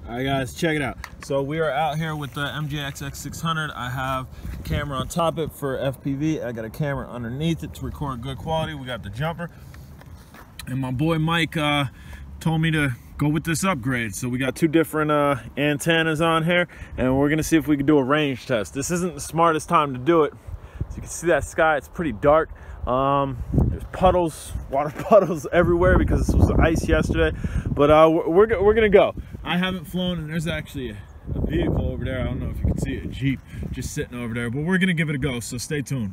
Alright guys, check it out. So we are out here with the MJX X600. I have a camera on top of it for FPV. I got a camera underneath it to record good quality. We got the jumper. And my boy Mike told me to go with this upgrade. So we got two different antennas on here, and we're gonna see if we can do a range test. This isn't the smartest time to do it. So you can see that sky, it's pretty dark. There's puddles, water puddles everywhere because this was ice yesterday. But we're gonna go. I haven't flown, and there's actually a vehicle over there. I don't know if you can see it, a Jeep just sitting over there, but we're gonna give it a go, so stay tuned.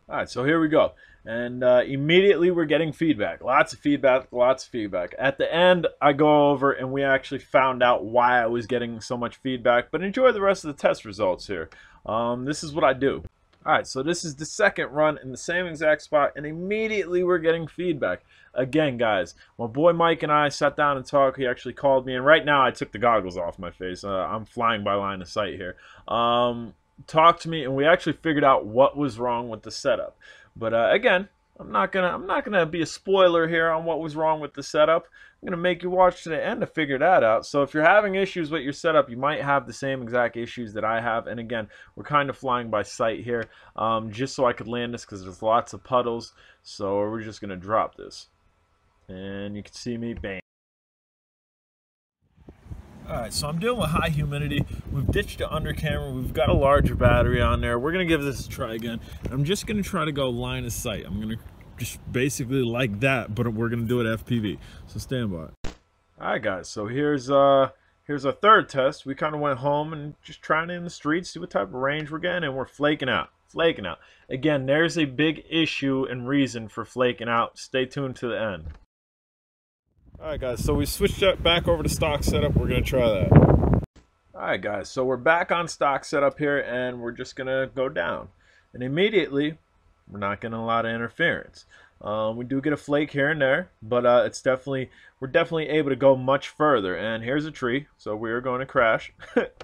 All right, so here we go. And immediately we're getting feedback. Lots of feedback, lots of feedback. At the end, I go over and we actually found out why I was getting so much feedback, but enjoy the rest of the test results here. This is what I do. All right, so this is the second run in the same exact spot, and immediately we're getting feedback. Again, guys, my boy Mike and I sat down and talked. He actually called me, and right now I took the goggles off my face. I'm flying by line of sight here. Talked to me, and we actually figured out what was wrong with the setup. But again, I'm not gonna be a spoiler here on what was wrong with the setup. I'm gonna make you watch to the end to figure that out. So if you're having issues with your setup, you might have the same exact issues that I have. And again, we're kind of flying by sight here, just so I could land this because there's lots of puddles. So we're just gonna drop this, and you can see me, bang. Alright, so I'm dealing with high humidity. We've ditched the under camera. We've got a larger battery on there. We're going to give this a try again. I'm just going to try to go line of sight. I'm going to just basically like that, but we're going to do it FPV. So stand by. Alright guys, so here's our third test. We kind of went home and just trying it in the streets, see what type of range we're getting, and we're flaking out. Flaking out. Again, there's a big issue and reason for flaking out. Stay tuned to the end. Alright guys, so we switched up back over to stock setup. We're going to try that. Alright guys, so we're back on stock setup here, and we're just going to go down. And immediately, we're not getting a lot of interference. We do get a flake here and there, but we're definitely able to go much further. And here's a tree, so we're going to crash. Alright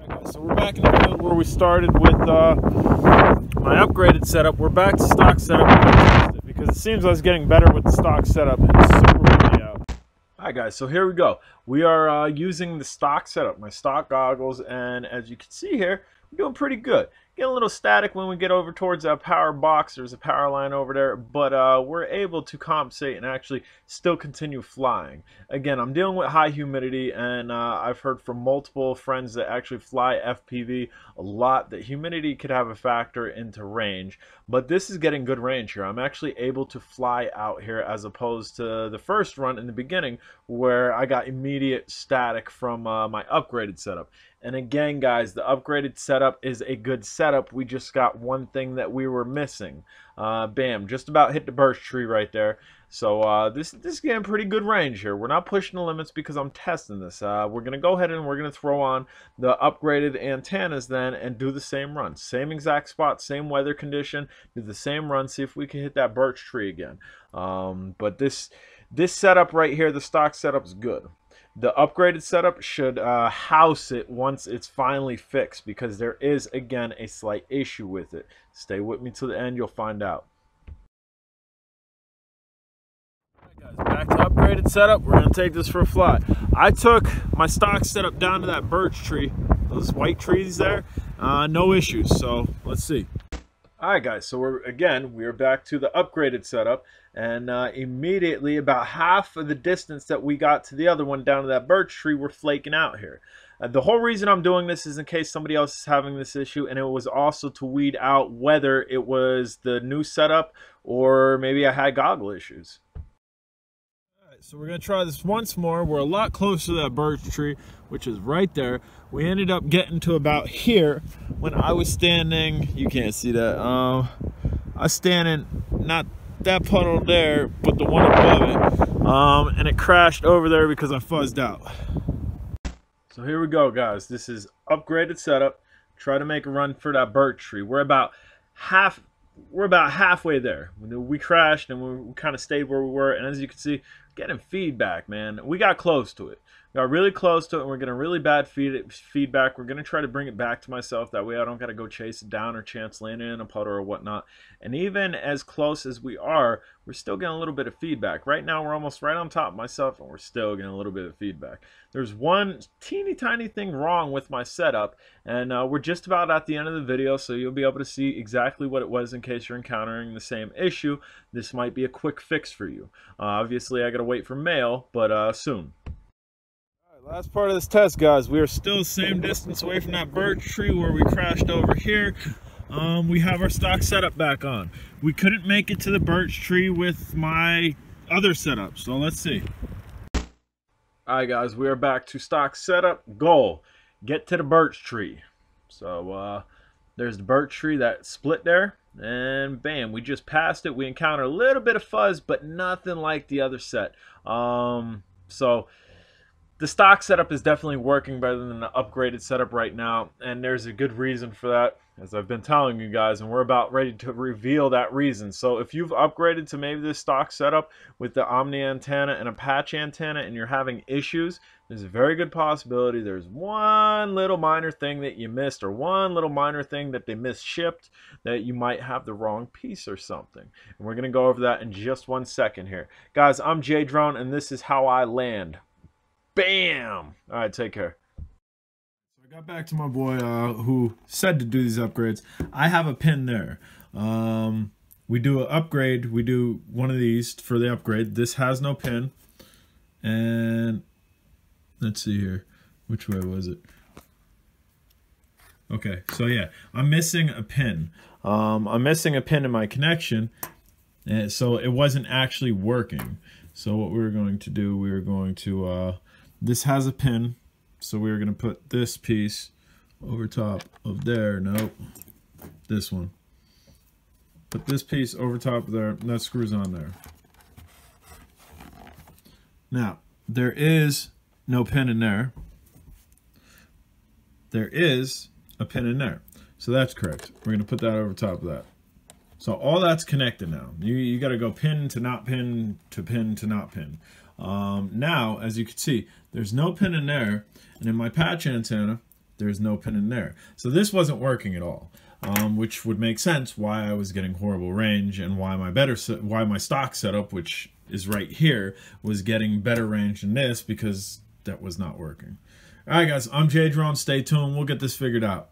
guys, so we're back in the field where we started with my upgraded setup. We're back to stock setup because it seems I was getting better with the stock setup. It's super windy out. Alright guys, so here we go. We are using the stock setup, my stock goggles, and as you can see here, we're doing pretty good. Get a little static when we get over towards that power box. There's a power line over there, but we're able to compensate and actually still continue flying. Again, I'm dealing with high humidity, and I've heard from multiple friends that actually fly FPV a lot that humidity could have a factor into range, but this is getting good range here. I'm actually able to fly out here as opposed to the first run in the beginning where I got immediate static from my upgraded setup. And again, guys, the upgraded setup is a good setup. We just got one thing that we were missing. Bam, just about hit the birch tree right there. So this is getting pretty good range here. We're not pushing the limits because I'm testing this. We're going to go ahead and we're going to throw on the upgraded antennas then and do the same run. Same exact spot, same weather condition. Do the same run, see if we can hit that birch tree again. But this setup right here, the stock setup is good. The upgraded setup should house it once it's finally fixed because there is, again, a slight issue with it. Stay with me to the end, you'll find out. Alright guys, back to upgraded setup. We're going to take this for a fly. I took my stock setup down to that birch tree, those white trees there, no issues, so let's see. Alright guys, so we're back to the upgraded setup, and immediately about half of the distance that we got to the other one down to that birch tree, we're flaking out here. The whole reason I'm doing this is in case somebody else is having this issue, and it was also to weed out whether it was the new setup or maybe I had goggle issues. So we're going to try this once more. We're a lot closer to that birch tree, which is right there. We ended up getting to about here when I was standing. You can't see that. I was standing, not that puddle there, but the one above it. And it crashed over there because I fuzzed out. So here we go, guys. This is upgraded setup. Try to make a run for that birch tree. We're about halfway there. We crashed and we kind of stayed where we were, and as you can see, getting feedback, man. We got close to it. got really close to it and we're getting really bad feedback. We're going to try to bring it back to myself. That way I don't got to go chase it down or chance landing in a puddle or whatnot. And even as close as we are, we're still getting a little bit of feedback. Right now we're almost right on top of myself and we're still getting a little bit of feedback. There's one teeny tiny thing wrong with my setup, and we're just about at the end of the video, so you'll be able to see exactly what it was in case you're encountering the same issue. This might be a quick fix for you. Obviously I gotta wait for mail, but soon. Alright, last part of this test, guys. We are still the same distance away from that birch tree where we crashed over here. We have our stock setup back on. We couldn't make it to the birch tree with my other setup, so let's see. Alright guys, we are back to stock setup. Goal, get to the birch tree. So there's the birch tree that split there, and bam, we just passed it. We encountered a little bit of fuzz, but nothing like the other set. So the stock setup is definitely working better than the upgraded setup right now, and there's a good reason for that, as I've been telling you guys, and we're about ready to reveal that reason. So if you've upgraded to maybe this stock setup with the Omni antenna and a patch antenna and you're having issues, there's a very good possibility there's one little minor thing that you missed, or one little minor thing that they misshipped, that you might have the wrong piece or something. And we're going to go over that in just 1 second here. Guys, I'm J Drone, and this is how I land. Bam! Alright, take care. So I got back to my boy who said to do these upgrades. I have a pin there. We do an upgrade. We do one of these for the upgrade. This has no pin. And let's see here. Which way was it? Okay, so yeah, I'm missing a pin. I'm missing a pin in my connection. And so it wasn't actually working. So what we were going to do, we were going to... this has a pin, so we're going to put this piece over top of there. Nope, this one. Put this piece over top of there, and that screws on there. Now, there is no pin in there. There is a pin in there, so that's correct. We're going to put that over top of that. So all that's connected now. You got to go pin to not pin to pin to not pin. Now, as you can see, there's no pin in there, and in my patch antenna, there's no pin in there. So this wasn't working at all, which would make sense why I was getting horrible range, and why my stock setup, which is right here, was getting better range than this, because that was not working. All right, guys, I'm J Drone. Stay tuned. We'll get this figured out.